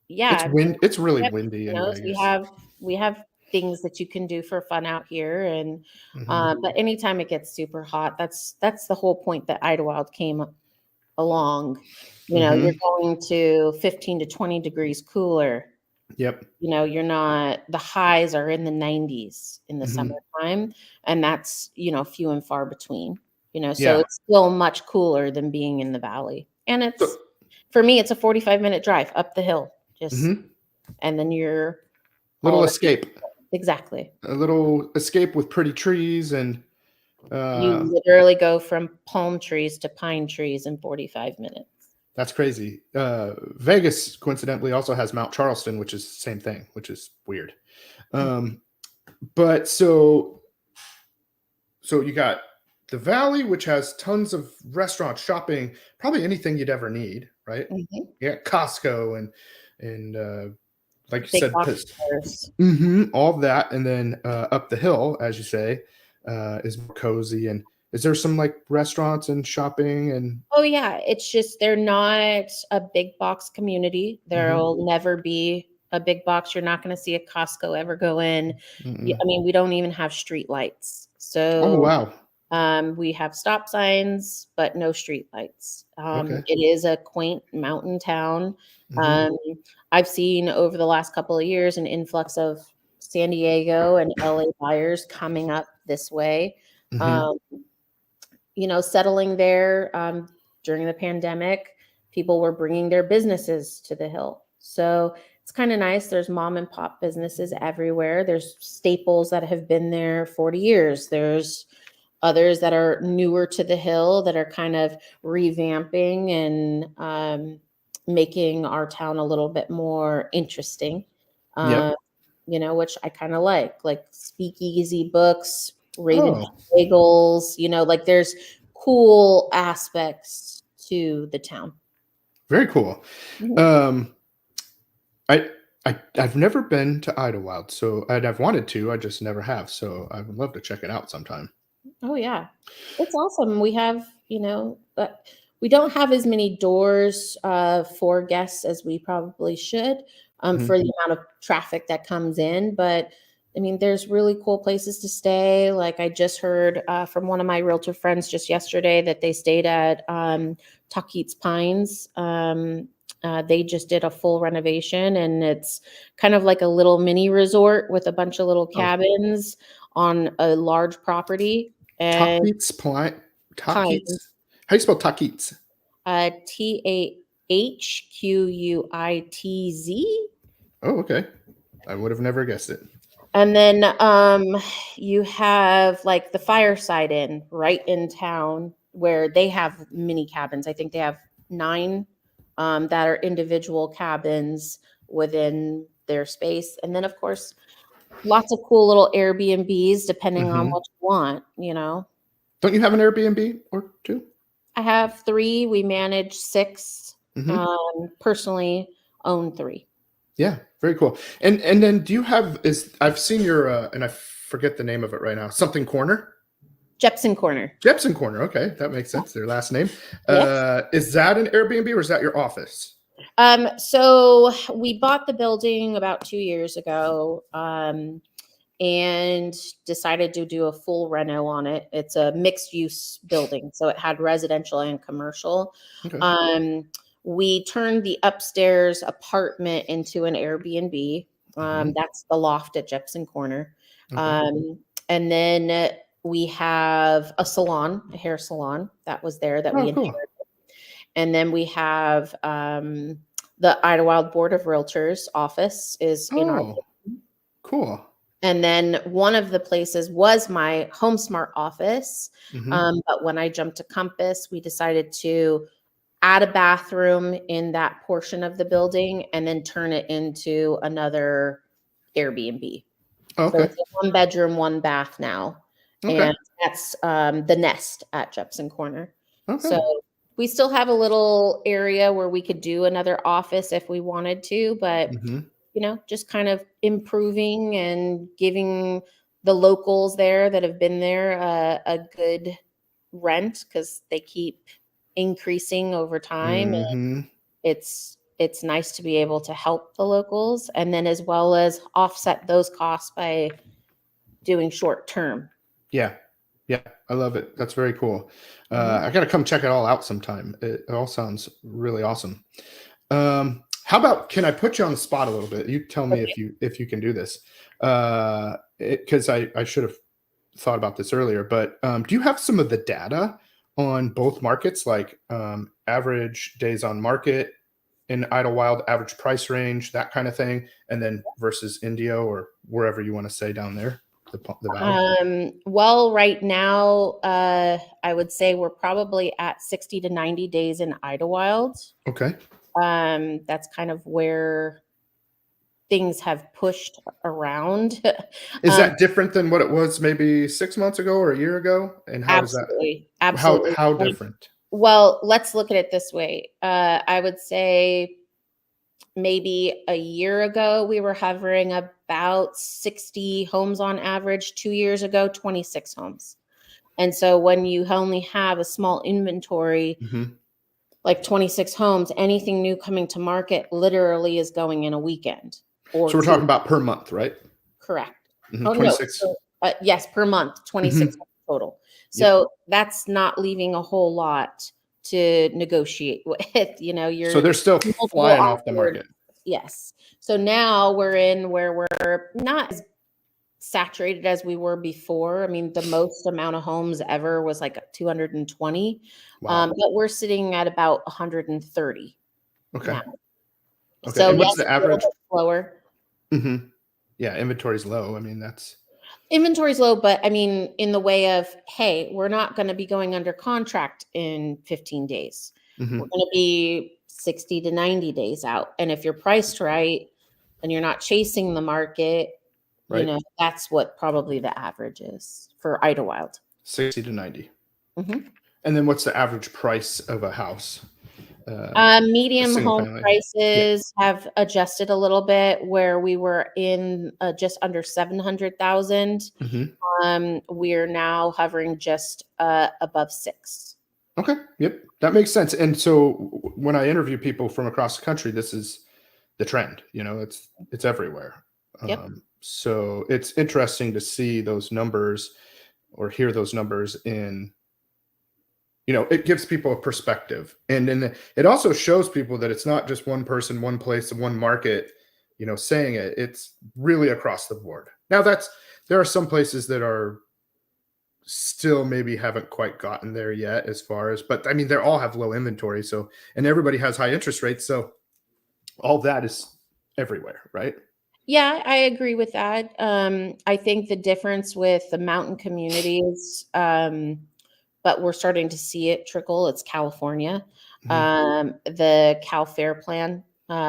yeah, it's really windy in Vegas. We have things that you can do for fun out here, and but anytime it gets super hot, that's the whole point that Idlewild came along. You're going to 15 to 20 degrees cooler. Yep. You're not, the highs are in the 90s in the summertime, and that's, few and far between, so it's still much cooler than being in the valley. And for me, it's a 45-minute drive up the hill, just, and then you're little escape. Exactly. A little escape with pretty trees, and you literally go from palm trees to pine trees in 45 minutes. That's crazy. Vegas, coincidentally, also has Mount Charleston, which is the same thing, which is weird. But so you got the Valley, which has tons of restaurants, shopping, probably anything you'd ever need, right? Yeah, Costco and like you said, all that, and then up the hill, as you say, is more cozy. And is there some like restaurants and shopping and? Oh yeah, it's just they're not a big box community. There'll never be a big box. You're not going to see a Costco ever go in. I mean, we don't even have street lights. So, wow. We have stop signs, but no street lights. Okay. It is a quaint mountain town. I've seen over the last couple of years an influx of San Diego and LA buyers coming up this way. Settling there during the pandemic, people were bringing their businesses to the hill. So it's kind of nice. There's mom and pop businesses everywhere. There's staples that have been there 40 years. There's others that are newer to the hill that are kind of revamping and making our town a little bit more interesting. which I kind of like speakeasy books, Raven Oh, bagels, like there's cool aspects to the town. very cool. Mhm. I, I've never been to Idlewild, so I've wanted to. I just never have. So I would love to check it out sometime. Oh yeah, it's awesome. We have, we don't have as many doors for guests as we probably should Hmm. for the amount of traffic that comes in. But I mean, there's really cool places to stay. Like I just heard from one of my realtor friends just yesterday that they stayed at Tuckeats Pines. They just did a full renovation, and it's kind of like a little mini resort with a bunch of little Oh, cabins on a large property. And Takits Pine. Pine, Takits. How do you spell Takits? Tahquitz. Oh, okay. I would have never guessed it. And then you have like the Fireside Inn right in town where they have mini cabins. I think they have 9 that are individual cabins within their space. And then, of course, lots of cool little Airbnbs depending on Hmm. what you want. Don't you have an Airbnb or two? I have 3. We manage 6. Hmm. Personally own 3. Yeah, very cool. And then do you have is I've seen your and I forget the name of it right now. Something Corner? Jepson Corner. Jepson Corner. Okay, that makes sense. Their last name. Yeah. Is that an Airbnb or is that your office? So we bought the building about 2 years ago, and decided to do a full reno on it. It's a mixed use building, so it had residential and commercial. Okay. Um, we turned the upstairs apartment into an Airbnb. Hmm. That's the loft at Jepson Corner. Okay. And then we have a salon, a hair salon that was there that we Oh, cool. inherited. And then we have the Idlewild Board of Realtors office is in our. Oh, cool. And then one of the places was my HomeSmart office. Hmm. But when I jumped to Compass, we decided to add a bathroom in that portion of the building and then turn it into another Airbnb. So Okay. it's a 1 bedroom, 1 bath now. Okay. And that's the Nest at Jepson Corner. Okay. So we still have a little area where we could do another office if we wanted to, but Hmm. just kind of improving and giving the locals there that have been there a good rent because they keep increasing over time. And Hmm. it's nice to be able to help the locals and then as well as offset those costs by doing short term. Yeah. Yeah. I love it. That's very cool. Mhm. I got to come check it all out sometime. It all sounds really awesome. How about can I put you on the spot a little bit? You tell me Okay. if you can do this. Because I should have thought about this earlier, but do you have some of the data on both markets, like average days on market in Idlewild, average price range, that kind of thing, and then versus Indio or wherever you want to say down there, the valley? Well, right now, I would say we're probably at 60 to 90 days in Idlewild. Okay. That's kind of where things have pushed around. Is um, that different than what it was maybe 6 months ago or a year ago? And how does that absolutely, absolutely. how different? Well, let's look at it this way. I would say maybe a year ago, we were hovering about 60 homes on average. 2 years ago, 26 homes. And so when you only have a small inventory, Hmm. like 26 homes, anything new coming to market literally is going in a weekend or So we're 2. talking about per month, right? Correct. Mhm, Oh, no. 26. So, yes, per month, 26 Mhm. total. Yep. So that's not leaving a whole lot to negotiate with. So You're they're still multiple flying off the offers. market. Yes. So now we're in where we're not as saturated as we were before. I mean, the most amount of homes ever was like 220, Wow. but we're sitting at about 130 Okay. now. Okay. So And what's yes, the a little average? bit slower. Mhm. Yeah, inventory's low. I mean, that's Inventory's low, but I mean, in the way of, hey, we're not going to be going under contract in 15 days. We're mhm. going to be 60 to 90 days out. And if you're priced right, and you're not chasing the market, Right. that's what probably the average is for Idlewild. 60 to 90. Mm-hmm. And then what's the average price of a house? A Medium single home family. Yeah. prices have adjusted a little bit, where we were in just under 700,000. We're now hovering just above 6. Okay. Yep. That makes sense. And so when I interview people from across the country, this is the trend. It's everywhere. Yep. So it's interesting to see those numbers or hear those numbers it gives people a perspective. And then it also shows people that it's not just one person, one place, and one market, saying it. It's really across the board. Now there are some places that are still maybe haven't quite gotten there yet but I mean, they all have low inventory. So, and everybody has high interest rates. So all that is everywhere, right? Yeah, I agree with that. I think the difference with the mountain communities, but we're starting to see it trickle. It's California. Hmm. The Cal Fair plan,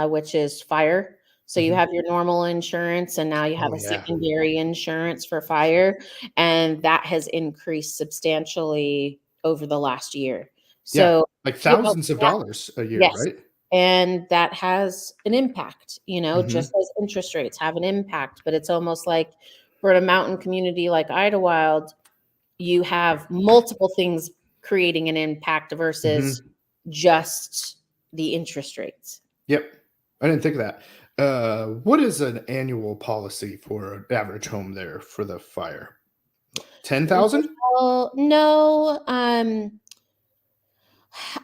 which is fire. So you Hmm. have your normal insurance, and now you have Oh a yeah. secondary insurance for fire, and that has increased substantially over the last year. Yeah. So, Like you know, thousands of that, dollars a year, yes, right? and that has an impact, just Hmm. as interest rates have an impact. But it's almost like for a mountain community like Idlewild, you have multiple things creating an impact versus Hmm. just the interest rates. Yep. I didn't think of that. What is an annual policy for an average home there for the fire? 10,000? Well, no,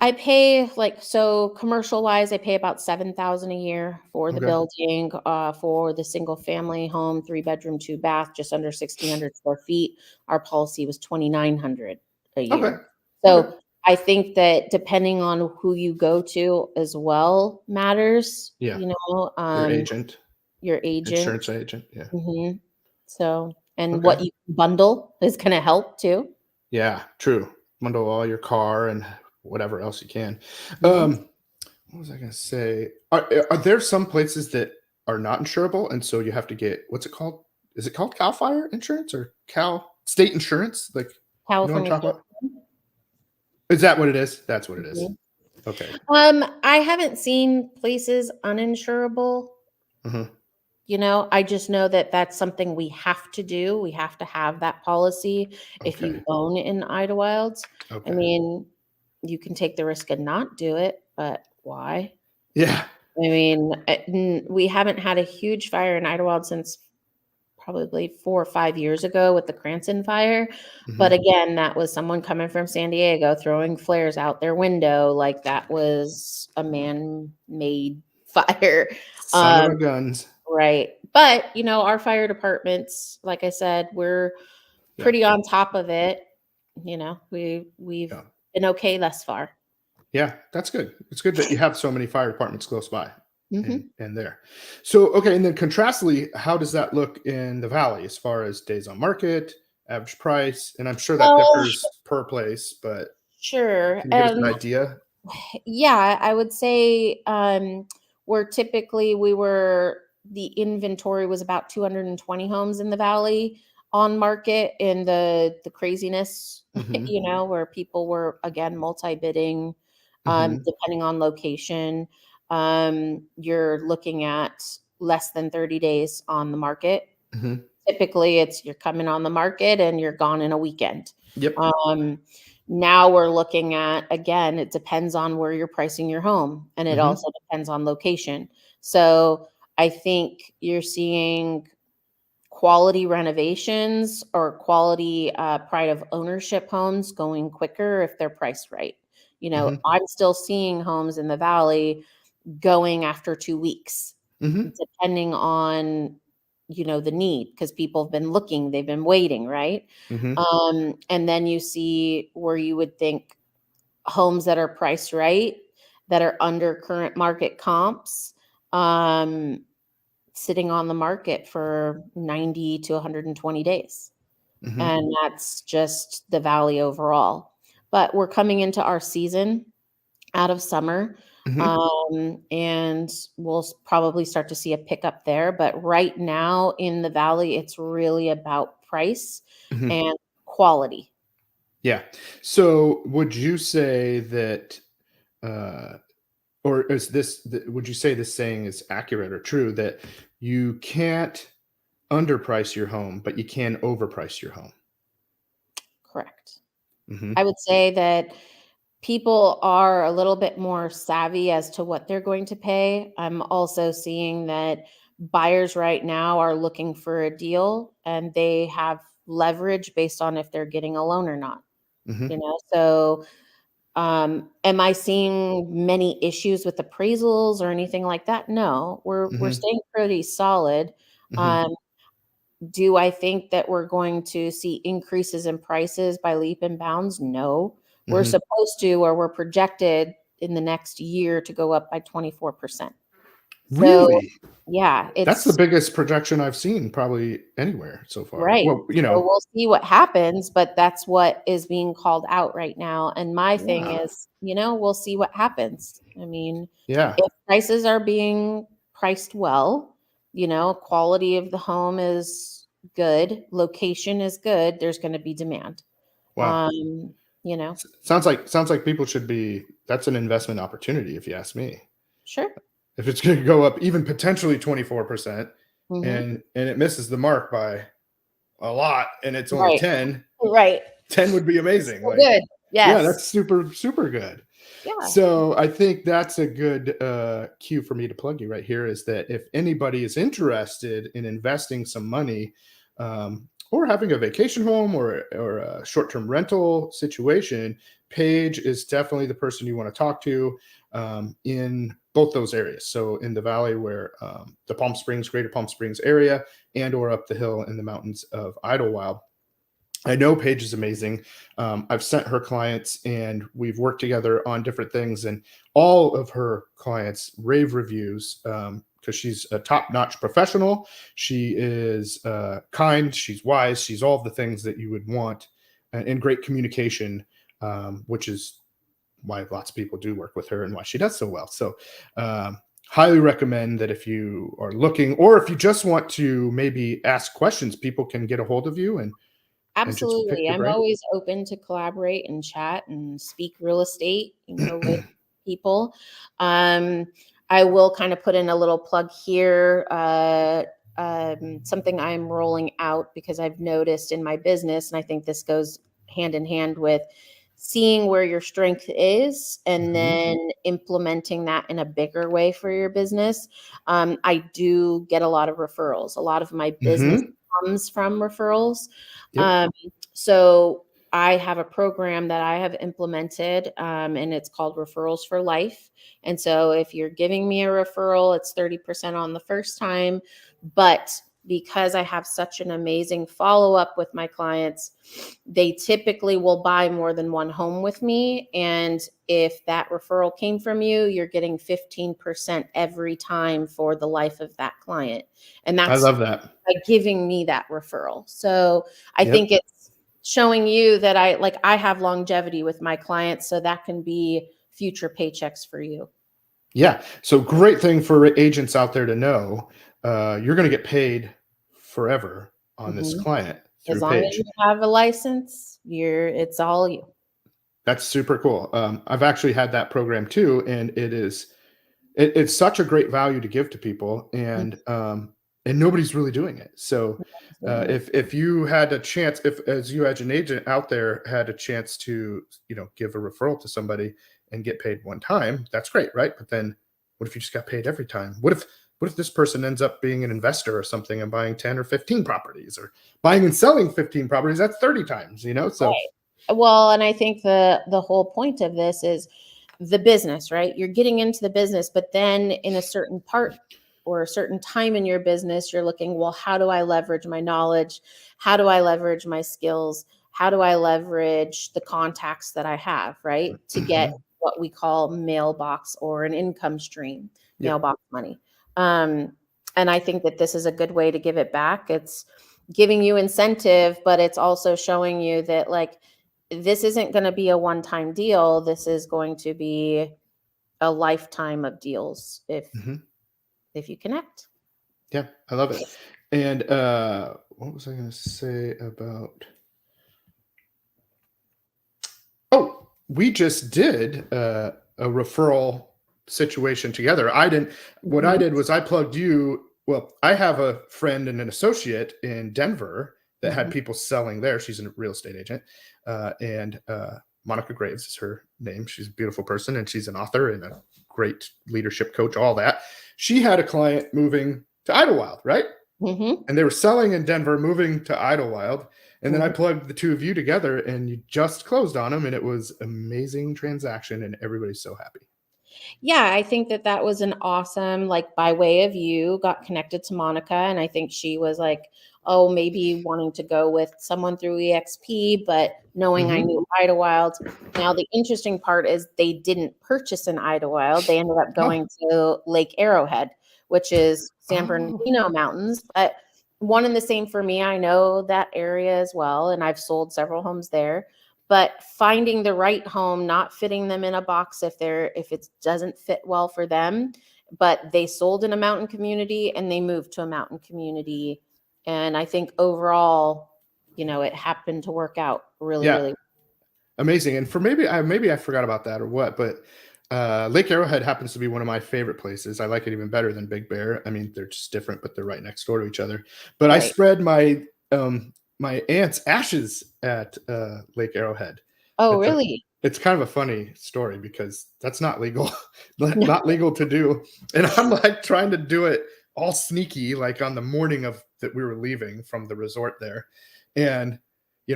I pay commercial wise, I pay about 7,000 a year for the Okay. building, for the single family home, 3 bedroom, 2 bath, just under 1,600 square feet. Our policy was 2,900 a Okay. year. Okay. So I think that depending on who you go to as well matters, Yeah. Your agent, your agent. insurance agent. Yeah. Hmm. So, and Okay. what you bundle is going to help too. Yeah. True. Bundle all your car and whatever else you can. Hmm. What was I going to say? Are there some places that are not insurable, and so you have to get what's it called? Is it called Cal Fire Insurance or Cal State Insurance? Like, you know what I'm California. talking about? Is that what it is? That's what it is. Mhm. Okay. I haven't seen places uninsurable. Hmm. I just know that that's something we have to do. We have to have that policy if you Okay. own in Idlewilds. I Okay. mean, you can take the risk and not do it, but why? Yeah. I mean, we haven't had a huge fire in Idlewild since probably 4 or 5 years ago with the Cranston fire. But Hmm. again, that was someone coming from San Diego throwing flares out their window. Like that was a man-made fire. Son of Um, a guns. right. But, our fire departments, like I said, we're Yeah. pretty on top of it. We've Yeah. been okay thus far. Yeah. That's good. It's good that you have so many fire departments close by and Hmm. there. So, okay. And then contrastly, how does that look in the Valley as far as days on market, average price? And I'm sure that Oh, differs per place, but sure. can you give us an idea? Yeah, I would say where typically the inventory was about 220 homes in the valley on market in the craziness, Hmm. where people were again multi-bidding, Hmm. depending on location. You're looking at less than 30 days on the market. Hmm. Typically, you're coming on the market and you're gone in a weekend. Yep. Um, Now we're looking at, again, it depends on where you're pricing your home, and it Hmm. also depends on location. So I think you're seeing quality renovations or quality pride of ownership homes going quicker if they're priced right. Hmm. I'm still seeing homes in the valley going after 2 weeks, Hmm. depending on the need, because people have been looking, they've been waiting, right? Hmm. And then you see where you would think homes that are priced right, that are under current market comps, um, sitting on the market for 90 to 120 days. Hmm. And that's just the valley overall. But we're coming into our season out of summer. And we'll probably start to see a pickup there. But right now in the Valley, it's really about price and quality. Yeah. So would you say that, or would you say this saying is accurate or true, that you can't underprice your home, but you can overprice your home? Correct. Hmm. I would say that people are a little bit more savvy as to what they're going to pay. I'm also seeing that buyers right now are looking for a deal and they have leverage based on if they're getting a loan or not. Hmm. So am I seeing many issues with appraisals or anything like that? No, we're Hmm. staying pretty solid. Hmm. Um, do I think that we're going to see increases in prices by leap and bounds? No. We're Hmm. supposed to, or we're projected in the next year to go up by 24%. So, Really? yeah, That's the it's biggest projection I've seen probably anywhere so far. right. Well, So we'll see what happens, but that's what is being called out right now. And my thing wow. is, we'll see what happens. I mean, Yeah. if prices are being priced well, quality of the home is good, location is good, there's going to be demand. Wow. Um, you know, Sounds like people should be, that's an investment opportunity if you ask me. sure. If it's going to go up even potentially 24% Hmm. and it misses the mark by a lot and it's only Right. 10, Right. 10 would be amazing. So Like, good. yeah, Yes. that's super, super good. Yeah. So I think that's a good cue for me to plug you right here is that if anybody is interested in investing some money or having a vacation home or a short-term rental situation, Paige is definitely the person you want to talk to in both those areas. So in the valley where the Palm Springs, greater Palm Springs area, and or up the hill in the mountains of Idlewild. I know Paige is amazing. I've sent her clients and we've worked together on different things, and all of her clients rave reviews because she's a top-notch professional. She is kind, she's wise, she's all of the things that you would want, and great communication, which is why lots of people do work with her and why she does so well. So, highly recommend that if you are looking, or if you just want to maybe ask questions, people can get a hold of you and just pick Absolutely. your I'm brain. always open to collaborate and chat and speak real estate, with people. Um, I will kind of put in a little plug here. Something I'm rolling out because I've noticed in my business, and I think this goes hand in hand with seeing where your strength is and Mhm, then implementing that in a bigger way for your business. I do get a lot of referrals. A lot of my business mhm, comes from referrals. yep. Um, so I have a program that I have implemented, and it's called Referrals for Life. And so if you're giving me a referral, it's 30% on the first time. But because I have such an amazing follow up with my clients, they typically will buy more than one home with me. And if that referral came from you, you're getting 15% every time for the life of that client. And I that's love that. by giving me that referral. So I think Yep. it's showing you that I have longevity with my clients, so that can be future paychecks for you. Yeah. So great thing for agents out there to know. You're going to get paid forever on this Mhm. client As through long as Page. you have a license, it's all you. That's super cool. I've actually had that program too, and it's such a great value to give to people, and nobody's really doing it. So Doing it. if you had a chance, if as you as an agent out there had a chance to give a referral to somebody and get paid one time, that's great, right? But then what if you just got paid every time? What if this person ends up being an investor or something and buying 10 or 15 properties, or buying and selling 15 properties? That's 30 times, so Well, and I think the whole point of this is the business, right? You're getting into the business, but then in a certain part or a certain time in your business, you're looking, well, how do I leverage my knowledge? How do I leverage my skills? How do I leverage the contacts that I have, right? To get Mhm. what we call mailbox or an income stream, Yep. mailbox money. Um, and I think that this is a good way to give it back. It's giving you incentive, but it's also showing you that this isn't going to be a one-time deal. This is going to be a lifetime of deals Mm-hmm. if you connect. Yeah, I love it. And what was I going to say about? Oh, we just did a referral situation together. I didn't. What I Mhm, did was I plugged you. Well, I have a friend and an associate in Denver that had mhm. people selling there. She's a real estate agent, and Monica Graves is her name. She's a beautiful person, and she's an author and a great leadership coach. All that. She had a client moving to Idlewild, right? Mhm, And they were selling in Denver, moving to Idlewild. And then I mhm. plugged the two of you together and you just closed on them. And it was amazing transaction. And everybody's so happy. Yeah, I think that that was an awesome, like, by way of you, got connected to Monica, and I think she was like, oh, maybe wanting to go with someone through EXP, but knowing I Mm-hmm. knew Idlewild. Now, the interesting part is they didn't purchase in Idlewild. They ended up Oh, going to Lake Arrowhead, which is San oh, Bernardino Mountains, but one and the same for me. I know that area as well, and I've sold several homes there, but finding the right home, not fitting them in a box if it doesn't fit well for them. But they sold in a mountain community and they moved to a mountain community, and I think overall, it happened to work out really, yeah. really. Amazing. And for maybe I forgot about that or what, but Lake Arrowhead happens to be one of my favorite places. I like it even better than Big Bear. I mean, they're just different, but they're right next door to each other. But I Right. spread my aunt's ashes at Lake Arrowhead. Oh, It's a really? it's kind of a funny story because that's not legal, No. not legal to do. And I'm like trying to do it all sneaky, like on the morning of that we were leaving from the resort there, and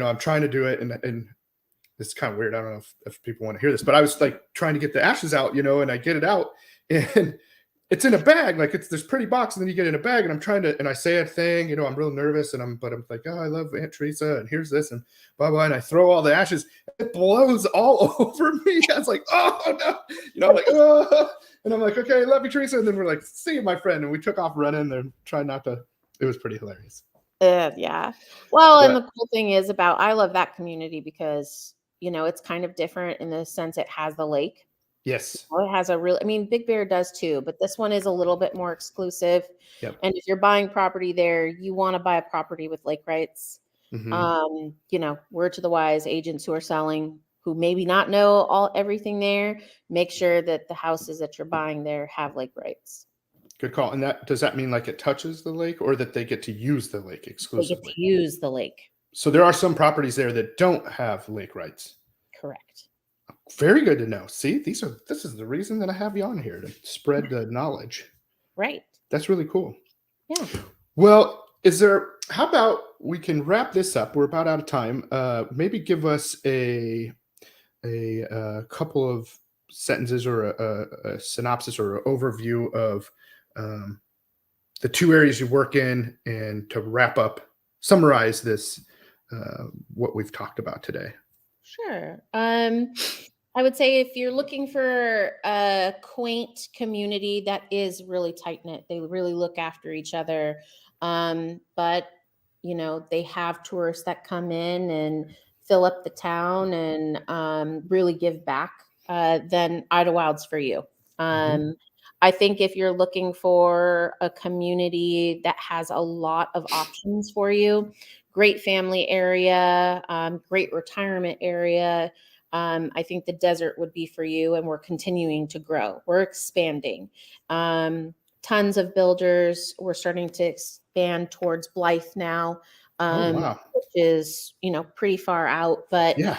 I'm trying to do it, and it's kind of weird. I don't know if people want to hear this, but I was like trying to get the ashes out, and I get it out and it's in a bag. Like there's pretty box. And then you get in a bag and I'm trying to, and I say a thing, I'm real nervous but I'm like, oh, I love Aunt Teresa and here's this and blah, blah. And I throw all the ashes. It blows all over me. I was like, oh no, I'm like, oh, and I'm like, okay, love you, Teresa. And then we're like, see you, my friend. And we took off running and tried not to, it was pretty hilarious. Yeah. Well, and But the cool thing is about I love that community because, it's kind of different in the sense it has the lake. yes. Well, it has a real I mean, Big Bear does too, but this one is a little bit more exclusive. Yep. And if you're buying property there, you want to buy a property with lake rights. Mm-hmm. Word to the wise agents who are selling, who maybe not know everything there, make sure that the houses that you're buying there have lake rights. Good call. And does that mean like it touches the lake or that they get to use the lake They get exclusively? to use the lake. So there are some properties there that don't have lake rights. Correct. Very good to know. See, this is the reason that I have you on here to spread the knowledge. Right. That's really cool. Yeah. Well, how about we can wrap this up? We're about out of time. Maybe give us a couple of sentences or a synopsis or an overview of the two areas you work in, and to wrap up, summarize this, what we've talked about today. Sure. I would say if you're looking for a quaint community that is really tight knit, they really look after each other. But they have tourists that come in and fill up the town and really give back. Then Idlewild's for you. Mhm. I think if you're looking for a community that has a lot of options for you, great family area, great retirement area. I think the desert would be for you, and we're continuing to grow. We're expanding. Tons of builders. We're starting to expand towards Blythe now, Oh, wow. which is pretty far out, but Yeah.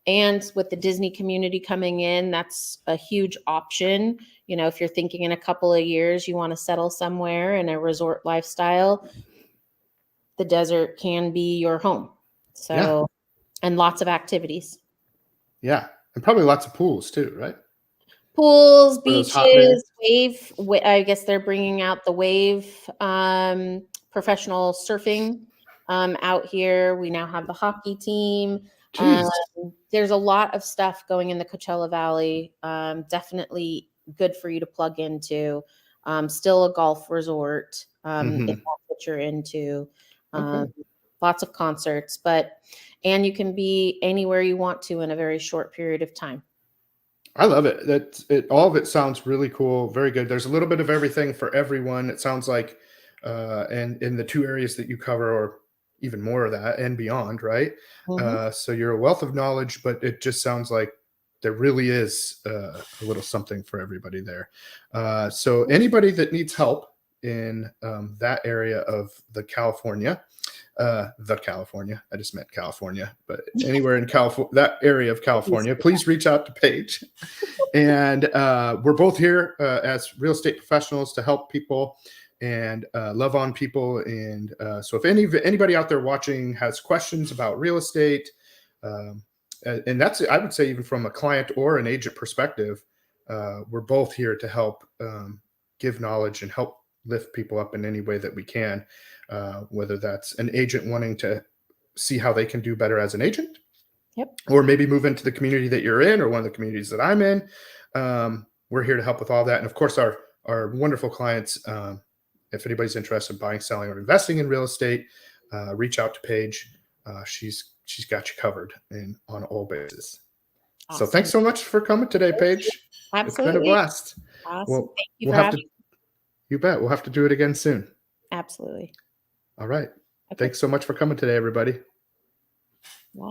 and with the Disney community coming in, that's a huge option. If you're thinking in a couple of years you want to settle somewhere in a resort lifestyle, the desert can be your home. Yeah. So, and lots of activities. Yeah. And probably lots of pools too, right? Pools, For those hot days. beaches, I guess they're bringing out the wave, professional surfing out here. We now have the hockey team. Um, Jeez. there's a lot of stuff going in the Coachella Valley. Definitely good for you to plug into. Still a golf resort, if Mhm. that's what you're into. Okay. Um, lots of concerts, and you can be anywhere you want to in a very short period of time. I love it. All of it sounds really cool. Very good. There's a little bit of everything for everyone. It sounds like, and in the two areas that you cover, or even more of that and beyond, right? Mhm. So you're a wealth of knowledge, but it just sounds like there really is a little something for everybody there. So anybody that needs help in that area of the California. I just meant California, but anywhere in California, that area of California, please reach out to Paige. And we're both here as real estate professionals to help people and love on people. And so if anybody out there watching has questions about real estate, um, and that's, I would say, even from a client or an agent perspective, we're both here to help give knowledge and help lift people up in any way that we can, whether that's an agent wanting to see how they can do better as an agent, Yep. or maybe move into the community that you're in or one of the communities that I'm in. We're here to help with all that. And of course, our wonderful clients, if anybody's interested in buying, selling, or investing in real estate, reach out to Paige. She's got you covered on all bases. Awesome. So thanks so much for coming today, Paige. Absolutely. It's been a blast. Awesome. Well, Thank you we'll for have having to, you bet. We'll have to do it again soon. Absolutely. All right. Okay. Thanks so much for coming today, everybody.